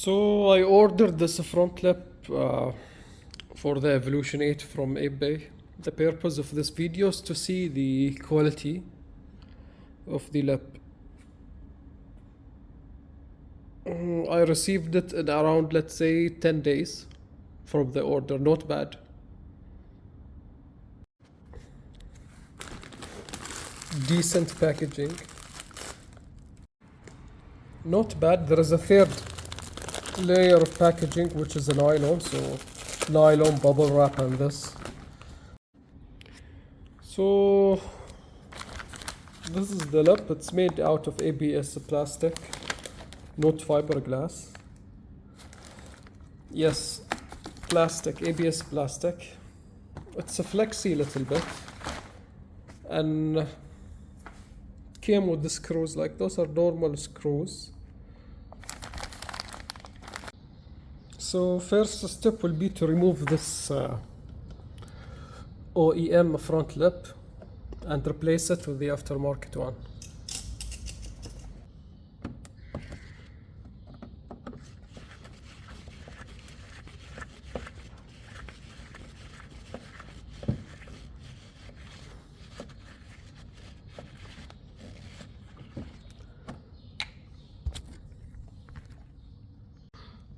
So I ordered this front lip for the Evolution 8 from eBay. The purpose of this video is to see the quality of the lip. I received it in around, let's say, 10 days from the order. Not bad. Decent packaging. Not bad. There is a third layer of packaging, which is a nylon, so nylon, bubble wrap, and this. So this is the lip. It's made out of ABS plastic, not fiberglass. Yes, plastic, ABS plastic. It's a flexy little bit, and came with the screws. Like, those are normal screws. So first step will be to remove this OEM front lip and replace it with the aftermarket one.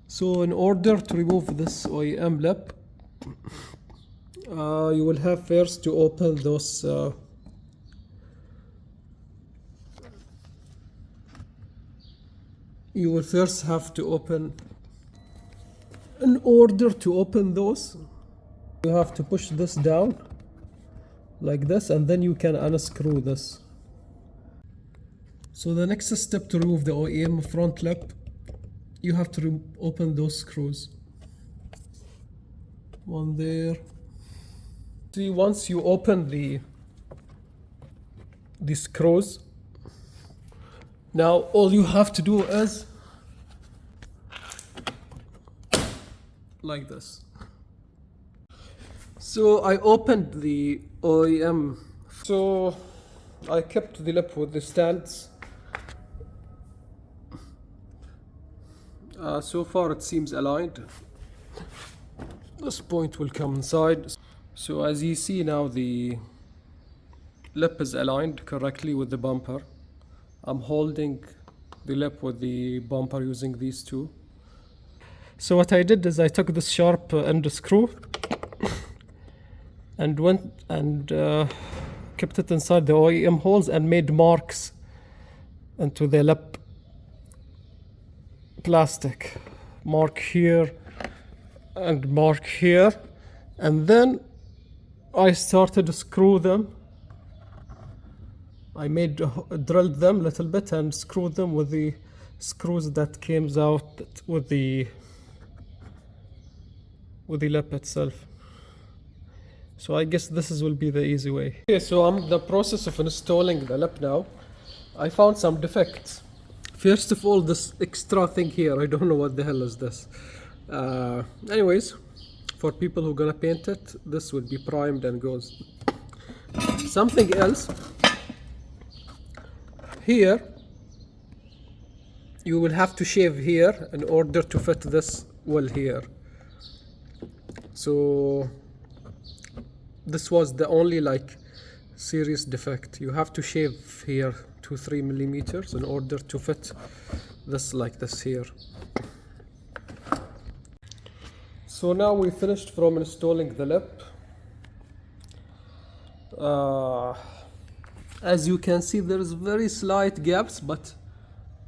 So in order to remove this OEM lip, you will have first to open those you will first have to open. In order to open those, you have to push this down like this, and then you can unscrew this. So the next step to remove the OEM front lip, you have to open those screws. One there. See, once you open the screws, now all you have to do is like this. So I opened the OEM. So I kept the lip with the stands. So far it seems aligned. This point will come inside. So as you see now, the lip is aligned correctly with the bumper. I'm holding the lip with the bumper using these two. So what I did is I took this sharp end screw and went and kept it inside the OEM holes and made marks into the lip plastic. Mark here and mark here, and then I started to screw them. I drilled them a little bit and screwed them with the screws that came out with the lip itself. So I guess this will be the easy way. Okay, so I'm in the process of installing the lip now. I found some defects. First of all, this extra thing here, I don't know what the hell is this. Anyways, for people who are gonna paint it, this will be primed and goes. Something else, here, you will have to shave here in order to fit this well here. So this was the only serious defect. You have to shave here 2-3 millimeters in order to fit this like this here. So now we finished from installing the lip. As you can see, there's very slight gaps, but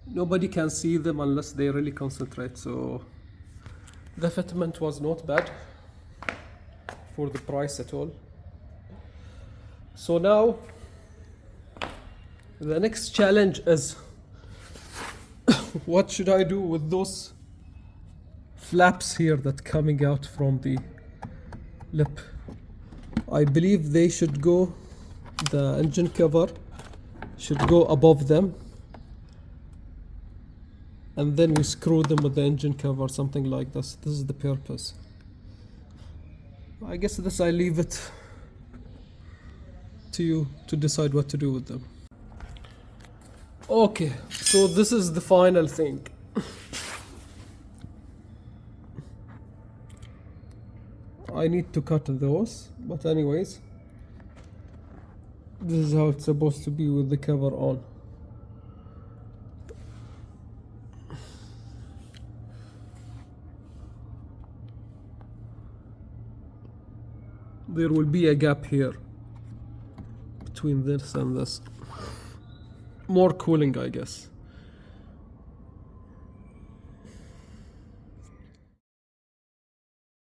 nobody can see them unless they really concentrate. So the fitment was not bad for the price at all. So now the next challenge is what should I do with those flaps here that coming out from the lip? I believe they should go, the engine cover should go above them, and then we screw them with the engine cover, something like this. This is the purpose. I guess this I leave it to you to decide what to do with them. Okay, so this is the final thing. I need to cut those, but anyways, this is how it's supposed to be with the cover on. There will be a gap here between this and this. More cooling, I guess.